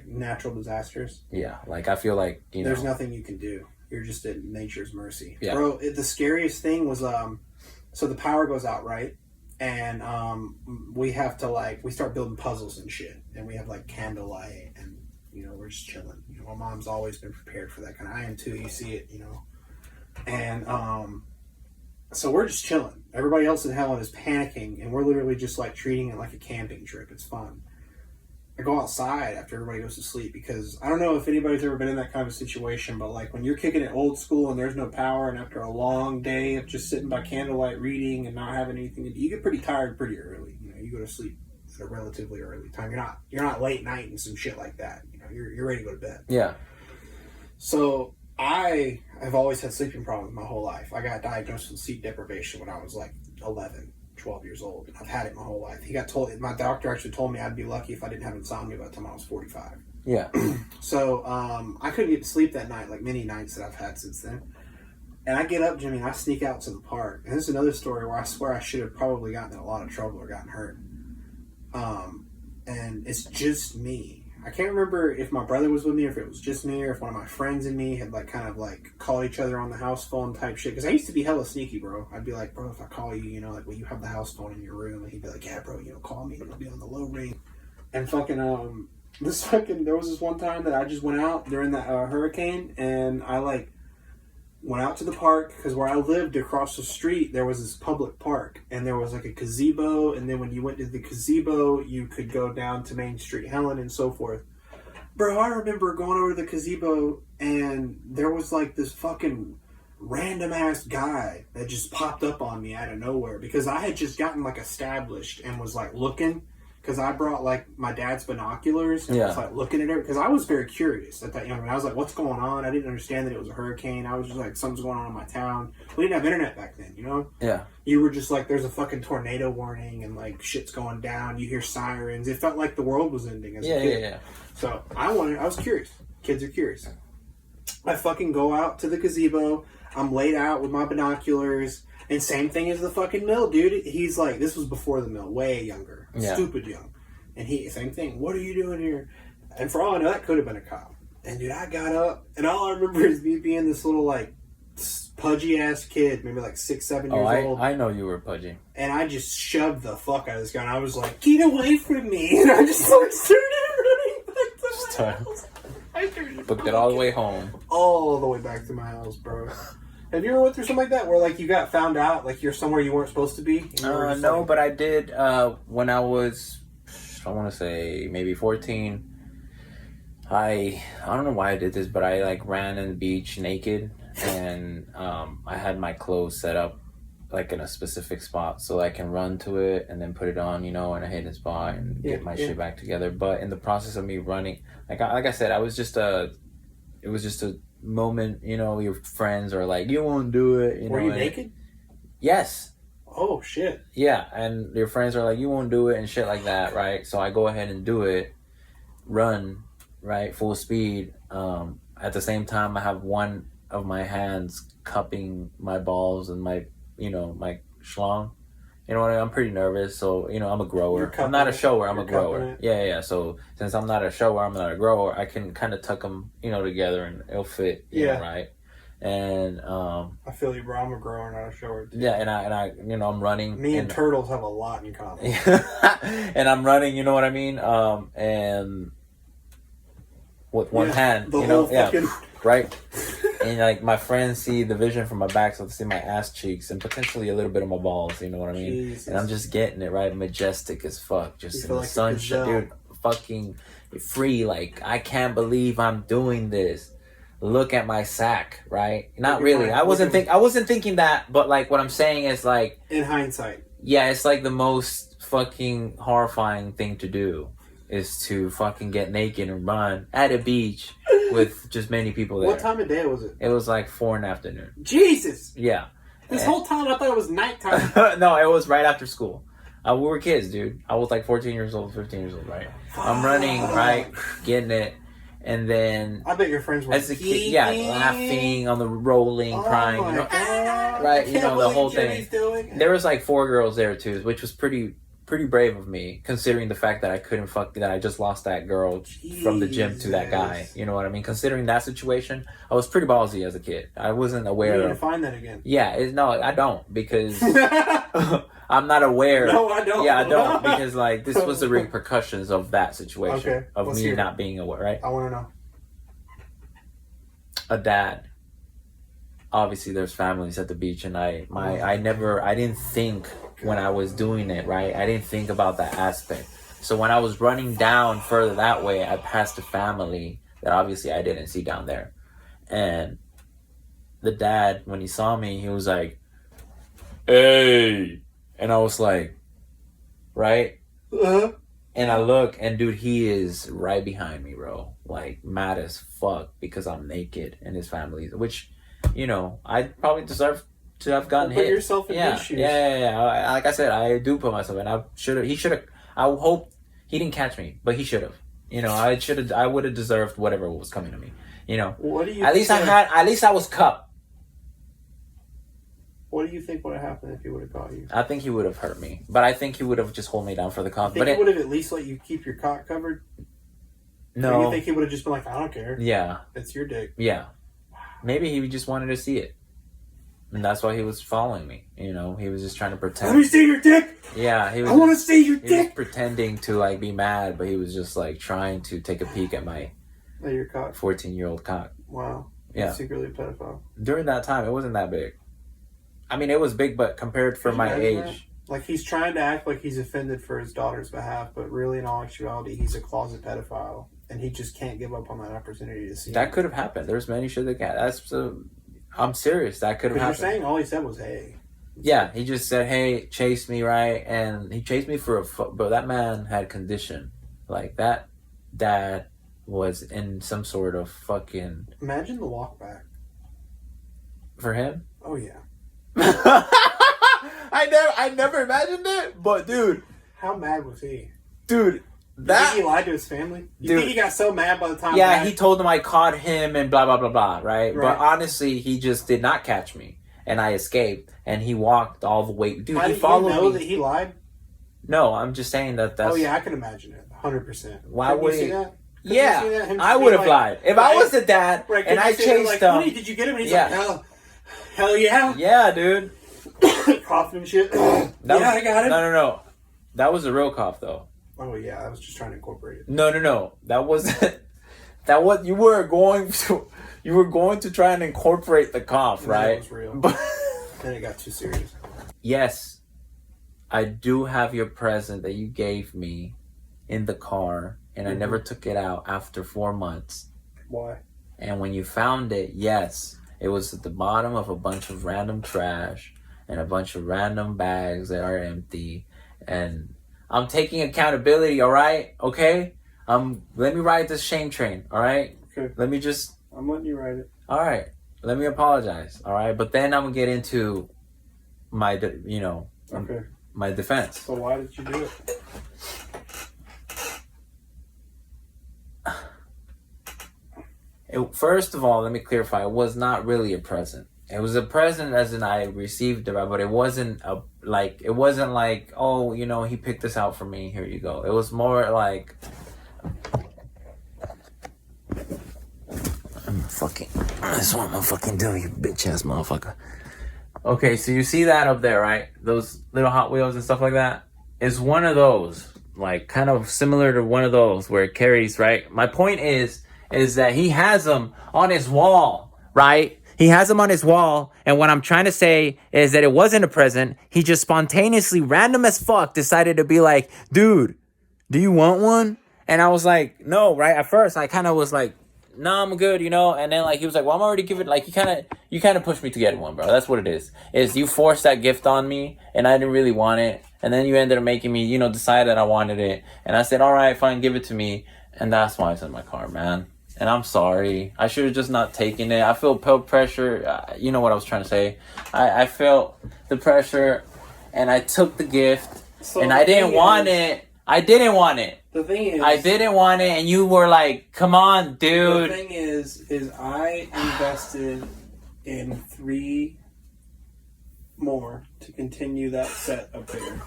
S1: natural disasters.
S2: yeah, like I feel like, you know.
S1: There's nothing you can do. You're just at nature's mercy.
S2: Yeah.
S1: Bro, the scariest thing was, so the power goes out, right? And we have to, we start building puzzles and shit. And we have, candlelight and, you know, we're just chilling. You know, my mom's always been prepared for that kind of, I am too, you see it, you know. And so we're just chilling. Everybody else in Helen is panicking, and we're literally just, treating it like a camping trip. It's fun. I go outside after everybody goes to sleep because I don't know if anybody's ever been in that kind of situation, but when you're kicking it old school and there's no power, and after a long day of just sitting by candlelight reading and not having anything to do, you get pretty tired pretty early. You know, you go to sleep at a relatively early time. You're not late night and some shit like that. You know, you're ready to go to bed.
S2: Yeah.
S1: So I have always had sleeping problems my whole life. I got diagnosed with sleep deprivation when I was 11. 12 years old. I've had it my whole life. My doctor actually told me I'd be lucky if I didn't have insomnia by the time I was 45.
S2: Yeah.
S1: So I couldn't get to sleep that night, like many nights that I've had since then. And I get up, Jimmy, and I sneak out to the park. And this is another story where I swear I should have probably gotten in a lot of trouble or gotten hurt. And it's just me. I can't remember if my brother was with me or if it was just me or if one of my friends and me had called each other on the house phone type shit. Because I used to be hella sneaky, bro. I'd be like, bro, if I call you, you know, will you have the house phone in your room? And he'd be like, yeah, bro, you know, call me and it'll be on the low ring. And there was this one time that I just went out during that hurricane, and I went out to the park because where I lived across the street there was this public park, and there was a gazebo, and then when you went to the gazebo you could go down to Main Street Helen and so forth. Bro, I remember going over to the gazebo and there was this fucking random ass guy that just popped up on me out of nowhere because I had just gotten established and was looking. Because I brought my dad's binoculars and was looking at it. Because I was very curious at that young age. I was like, what's going on? I didn't understand that it was a hurricane. I was just something's going on in my town. We didn't have internet back then, you know?
S2: Yeah.
S1: You were just there's a fucking tornado warning and shit's going down. You hear sirens. It felt like the world was ending as a kid.
S2: Yeah.
S1: So I was curious. Kids are curious. I fucking go out to the gazebo. I'm laid out with my binoculars. And same thing as the fucking mill, dude. He's this was before the mill, way younger, stupid young. And same thing. What are you doing here? And for all I know, that could have been a cop. And dude, I got up, and all I remember is me being this little like pudgy ass kid, maybe like 6, 7 years old.
S2: I know you were pudgy.
S1: And I just shoved the fuck out of this guy, and I was like, "Get away from me!" And I just like started running back to my house. I
S2: booked it all the way home.
S1: All the way back to my house, bro. Have you ever went through something like that where like you got found out, like you're somewhere you weren't supposed to be?
S2: No, but I did when I was, I want to say maybe 14. I don't know why I did this, but I like ran in the beach naked, and I had my clothes set up like in a specific spot so I can run to it and then put it on, in a hidden spot and get my shit back together. But in the process of me running, like I said, it was just a moment, your friends are like, you won't do it.
S1: Were you naked?
S2: Yes.
S1: Oh, shit.
S2: Yeah, and your friends are like, you won't do it and shit like that, right? So I go ahead and do it, run, right, full speed. At the same time, I have one of my hands cupping my balls and my, my schlong. You know what I mean? I'm pretty nervous, so, I'm a grower. I'm not a shower, I'm a grower. Yeah. So, since I'm not a shower, I'm not a grower, I can kind of tuck them, together and it'll fit, right? And,
S1: I feel you, bro. I'm a grower, not a shower, too.
S2: Yeah, and I I'm running.
S1: Me and turtles have a lot in common.
S2: And I'm running, you know what I mean? And with one hand, fucking... right? And like my friends see the vision from my back, so they see my ass cheeks and potentially a little bit of my balls. You know what I mean? Jesus. And I'm just getting it right, majestic as fuck, just in the like sunshine, dude. Fucking free. Like I can't believe I'm doing this. Look at my sack, right? Not really. I wasn't thinking that, but like what I'm saying is like
S1: in hindsight.
S2: Yeah, it's like the most fucking horrifying thing to do. Is to fucking get naked and run at a beach with just many people there.
S1: What time of day was it?
S2: It was like 4 p.m.
S1: Jesus!
S2: Yeah.
S1: This whole time I thought it was nighttime.
S2: No, it was right after school. We were kids, dude. I was like 14 years old, 15 years old, right? I'm running, right? Getting it. And then...
S1: I bet your friends were...
S2: As a kid, laughing on the rolling, crying, right? The whole thing. There was like 4 girls there, too, which was pretty brave of me, considering the fact that I couldn't that I just lost that girl from the gym to that guy. You know what I mean? Considering that situation, I was pretty ballsy as a kid. I wasn't aware.
S1: You need to find that again.
S2: Yeah, no, I don't, because I'm not aware.
S1: No, I don't.
S2: Yeah, I don't, because like this was the repercussions of that situation of me not being aware. Right?
S1: I want to know.
S2: A dad. Obviously, there's families at the beach, and I didn't think when I was doing it, right? I didn't think about that aspect. So when I was running down further that way, I passed a family that obviously I didn't see down there. And the dad, when he saw me, he was like, "Hey!" And I was like, right?
S1: Uh-huh.
S2: And I look, and dude, he is right behind me, bro. Like, mad as fuck because I'm naked, and his family, which... I probably deserve to have gotten hit.
S1: Put yourself in his shoes.
S2: Yeah. Like I said, I do put myself in. He should have. I hope he didn't catch me, but he should have. I would have deserved whatever was coming to me.
S1: What do you?
S2: At least I was cupped.
S1: What do you think would have happened if he would have caught you?
S2: I think he would have hurt me, but I think he would have just hold me down for the count.
S1: But he would have at least let you keep your cock covered.
S2: No.
S1: Or you think he would have just been like, I don't care.
S2: Yeah.
S1: It's your dick.
S2: Yeah. Maybe he just wanted to see it. And that's why he was following me. He was just trying to pretend.
S1: Let me see your dick!
S2: Yeah,
S1: I want to see your dick!
S2: He was pretending to, like, be mad, but he was just, like, trying to take a peek at my...
S1: your cock.
S2: 14-year-old cock.
S1: Wow.
S2: Yeah.
S1: Secretly a pedophile.
S2: During that time, it wasn't that big. I mean, it was big, but compared for my age... That?
S1: Like, he's trying to act like he's offended for his daughter's behalf, but really, in all actuality, he's a closet pedophile. And he just can't give up on that opportunity to see
S2: that. Could have happened. There's many shit that can. I'm serious. That could have happened.
S1: You're saying all he said was, hey.
S2: Yeah, he just said, hey, chase me, right? And he chased me but that man had condition. Like, that dad was in some sort of fucking...
S1: Imagine the walk back.
S2: For him?
S1: Oh, yeah.
S2: I never imagined it, but dude.
S1: How mad was he?
S2: Dude.
S1: You think he lied to his family? You think he got so mad by the time...
S2: Yeah, he told them I caught him and blah, blah, blah, blah, right? But honestly, he just did not catch me. And I escaped. And he walked all the way... Dude, he followed me.
S1: How do you know that he lied?
S2: No, I'm just saying that's...
S1: Oh, yeah, I can imagine it. 100%.
S2: Why would
S1: you see that?
S2: Yeah, I would have lied. If I was the dad and I chased him.
S1: Honey, did you get him? And he's like, hell yeah.
S2: Yeah, dude.
S1: Coughing and shit. I got him.
S2: No. That was a real cough, though.
S1: Oh, yeah. I was just trying to incorporate it.
S2: No. That wasn't... you were going to try and incorporate the cough, right?
S1: That was real. But then it got too serious.
S2: Yes. I do have your present that you gave me in the car, and I never took it out after 4 months.
S1: Why?
S2: And when you found it, yes, it was at the bottom of a bunch of random trash and a bunch of random bags that are empty. And I'm taking accountability, all right? Okay? Let me ride this shame train, all right?
S1: Okay. I'm letting you ride it.
S2: All right. Let me apologize, all right? But then I'm going to get into my, my defense.
S1: So why did you do it?
S2: First of all, let me clarify. It was not really a present. It was a present as in I received it, but it wasn't like, oh, he picked this out for me. Here you go. It was more like, this is what I'm fucking do, you bitch ass motherfucker. Okay, so you see that up there, right? Those little Hot Wheels and stuff like that. It's one of those, like kind of similar to one of those where it carries, right? My point is that he has them on his wall, right? He has them on his wall, and what I'm trying to say is that it wasn't a present. He just spontaneously, random as fuck, decided to be like, dude, do you want one? And I was like, no, right? At first, I kind of was like, no, I'm good, And then he was like, well, I'm already giving, you kind of pushed me to get one, bro. That's what it is. Is you forced that gift on me, and I didn't really want it. And then you ended up making me, decide that I wanted it. And I said, all right, fine, give it to me. And that's why it's in my car, man. And I'm sorry. I should have just not taken it. I feel pressure. You know what I was trying to say. I felt the pressure, and I took the gift, and I didn't want it. I didn't want it.
S1: The thing is...
S2: I didn't want it, and you were like, come on, dude.
S1: The thing is I invested in 3 more to continue that set up there.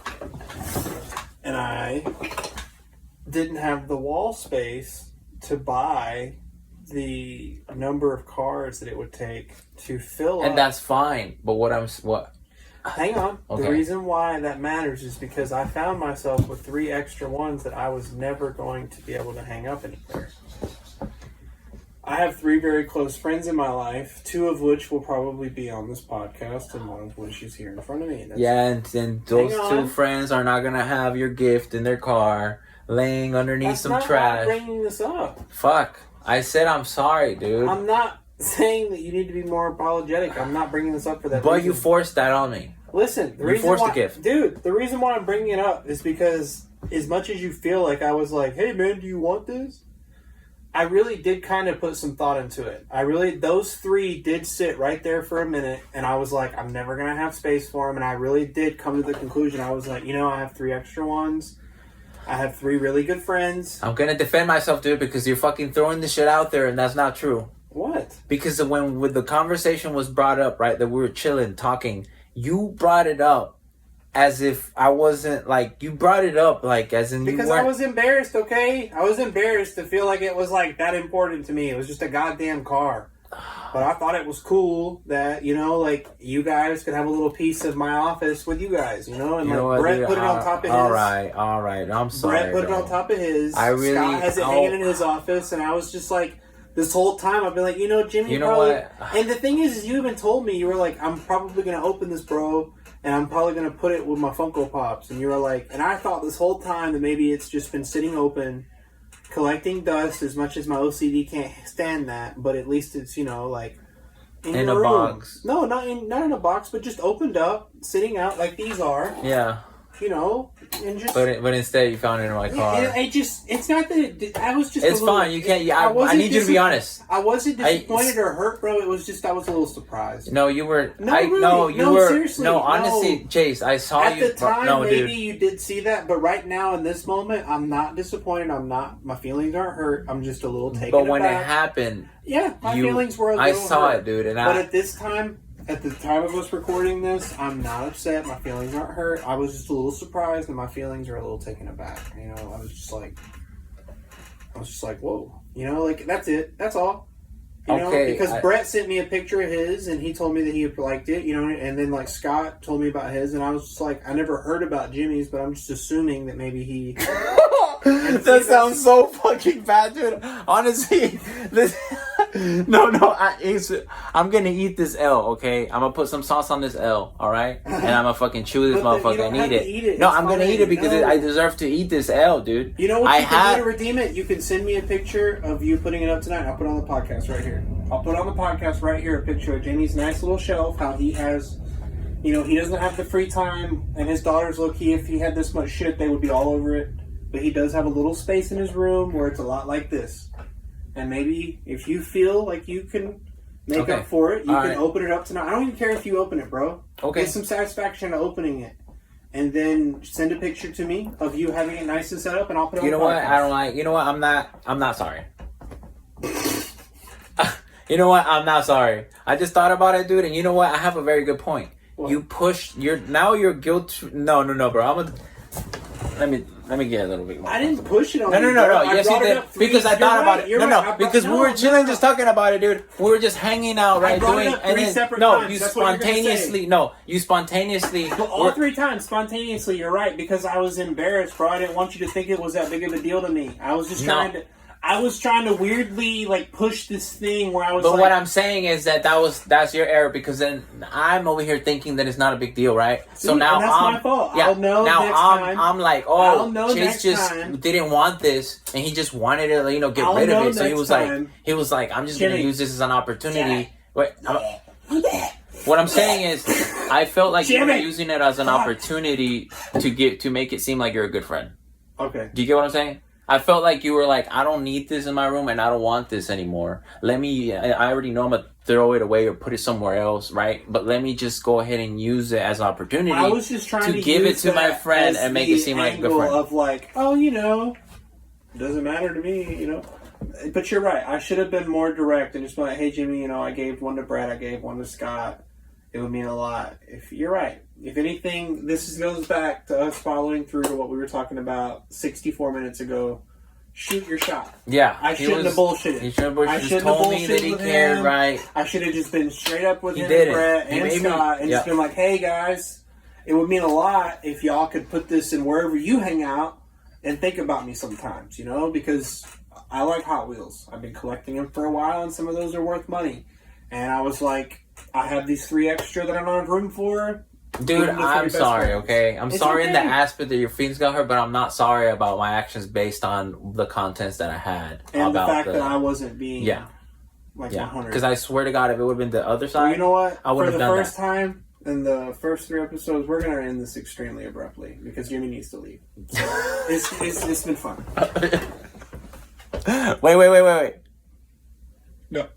S1: And I didn't have the wall space to buy the number of cards that it would take to fill up.
S2: And that's fine. But
S1: Hang on.
S2: Okay.
S1: The reason why that matters is because I found myself with 3 extra ones that I was never going to be able to hang up anywhere. I have 3 very close friends in my life, 2 of which will probably be on this podcast, and one of which is here in front of me.
S2: And those 2 friends are not going to have your gift in their car laying underneath some trash.
S1: I'm not bringing this up.
S2: Fuck. I said I'm sorry, dude.
S1: I'm not saying that you need to be more apologetic. I'm not bringing this up for that
S2: But
S1: reason.
S2: you forced that on me.
S1: Listen,
S2: You forced the gift.
S1: Dude, the reason why I'm bringing it up is because as much as you feel like I was like, hey man, do you want this? I really did kind of put some thought into it. Those 3 did sit right there for a minute, and I was like, I'm never going to have space for them, and I really did come to the conclusion. I was like, I have 3 extra ones. I have 3 really good friends.
S2: I'm going to defend myself, dude, because you're fucking throwing this shit out there, and that's not true.
S1: What?
S2: Because when the conversation was brought up, right, that we were chilling, talking, you brought it up as if I wasn't, you brought it up, as in
S1: because I was embarrassed, okay? I was embarrassed to feel like it was, that important to me. It was just a goddamn car. But I thought it was cool that, you guys could have a little piece of my office with you guys, and Brett put it on top of his.
S2: All right. I'm sorry.
S1: Brett put it on top of his.
S2: Scott
S1: has it hanging in his office, and I was just like, this whole time I've been like, Jimmy,
S2: you know what?
S1: And the thing is you even told me, you were like, I'm probably going to open this, bro, and I'm probably going to put it with my Funko Pops. And you were like, and I thought this whole time that maybe it's just been sitting open, collecting dust as much as my OCD can't stand that, but at least it's, in
S2: a box.
S1: No, not in a box, but just opened up, sitting out like these are.
S2: Yeah.
S1: And just.
S2: But instead you found it in my car.
S1: It's not that I was just.
S2: It's fine. You can't. I need you to be honest.
S1: I wasn't disappointed or hurt, bro. It was just I was a little surprised.
S2: No, you were.
S1: No,
S2: you were.
S1: Seriously,
S2: no, honestly, Chase, I saw
S1: at
S2: you.
S1: At the time,
S2: dude.
S1: maybe you did see that, but right now in this moment, I'm not disappointed. I'm not. My feelings aren't hurt. I'm just a little taken aback.
S2: But when it happened,
S1: my feelings were a little hurt.
S2: I saw it, dude,
S1: but at this time. At the time of us recording this, I'm not upset. My feelings aren't hurt. I was just a little surprised, and my feelings are a little taken aback. I was just like, I was just like, whoa, like that's it. That's all. Because Brett sent me a picture of his, and he told me that he liked it, and then like Scott told me about his, and I was just like, I never heard about Jimmy's, but I'm just assuming that maybe he.
S2: That sounds so fucking bad, dude. Honestly, I'm gonna eat this L, okay? I'm gonna put some sauce on this L, all right? And I'm gonna fucking chew this motherfucker and eat it. No, I'm gonna eat it because I deserve to eat this L, dude.
S1: You know what you can do to redeem it? You can send me a picture of you putting it up tonight. I'll put it on the podcast right here. I'll put on the podcast right here a picture of Jamie's nice little shelf, how he has, he doesn't have the free time, and his daughters, low-key, if he had this much shit, they would be all over it. But he does have a little space in his room where it's a lot like this. And maybe if you feel like you can make up for it, you can open it up tonight. I don't even care if you open it, bro.
S2: Okay.
S1: Get some satisfaction of opening it. And then send a picture to me of you having it nice and set up, and I'll put it on the podcast.
S2: I don't like. You know what? I'm not sorry. You know what? I'm not sorry. I just thought about it, dude, and you know what? I have a very good point. What? You pushed your guilt. No, bro. Let me get a little bit more.
S1: I didn't push it on you.
S2: No. Yes, you did. Because I thought about it. No. Because we were chilling, just talking about it, dude. We were just hanging out, right?
S1: Doing it three separate times.
S2: You spontaneously. No, you spontaneously.
S1: Well, all 3 times spontaneously. You're right, because I was embarrassed, bro. I didn't want you to think it was that big of a deal to me. I was just trying to weirdly like push this thing where I was.
S2: But what I'm saying is that's your error, because then I'm over here thinking that it's not a big deal, right?
S1: So now that's my fault.
S2: Yeah,
S1: I'll know next time.
S2: I'm like, Chase just didn't want this, and he just wanted to, get rid of it. So he was like, I'm just gonna use this as an opportunity. Wait, what I'm saying is, I felt like you were using it as an opportunity to make it seem like you're a good friend.
S1: Okay.
S2: Do you get what I'm saying? I felt like you were like, I don't need this in my room and I don't want this anymore. I already know I'm going to throw it away or put it somewhere else, right? But let me just go ahead and use it as an opportunity.
S1: I was just trying to
S2: give it to my friend and make it seem like a good friend.
S1: Of like, it doesn't matter to me, But you're right. I should have been more direct and just been like, hey, Jimmy, I gave one to Brad, I gave one to Scott. It would mean a lot. If you're right. If anything, this goes back to us following through to what we were talking about 64 minutes ago. Shoot your shot.
S2: Yeah.
S1: I shouldn't have bullshitted.
S2: He shouldn't have bullshitted. He told me that he cared, right?
S1: I should have just been straight up with him and Brett and Scott and just been like, hey, guys, it would mean a lot if y'all could put this in wherever you hang out and think about me sometimes, because I like Hot Wheels. I've been collecting them for a while, and some of those are worth money. And I was like, I have these 3 extra that I don't have room for.
S2: Dude, I'm sorry, okay? I'm sorry in the aspect that your feelings got hurt, but I'm not sorry about my actions based on the contents that I had.
S1: And about the fact that I wasn't being 100.
S2: Because I swear to God, if it would have been the other side,
S1: well, you know what?
S2: I would have done that.
S1: For the first time in the first 3 episodes, we're going to end this extremely abruptly because Jimmy needs to leave. So it's been fun.
S2: Wait.
S1: No.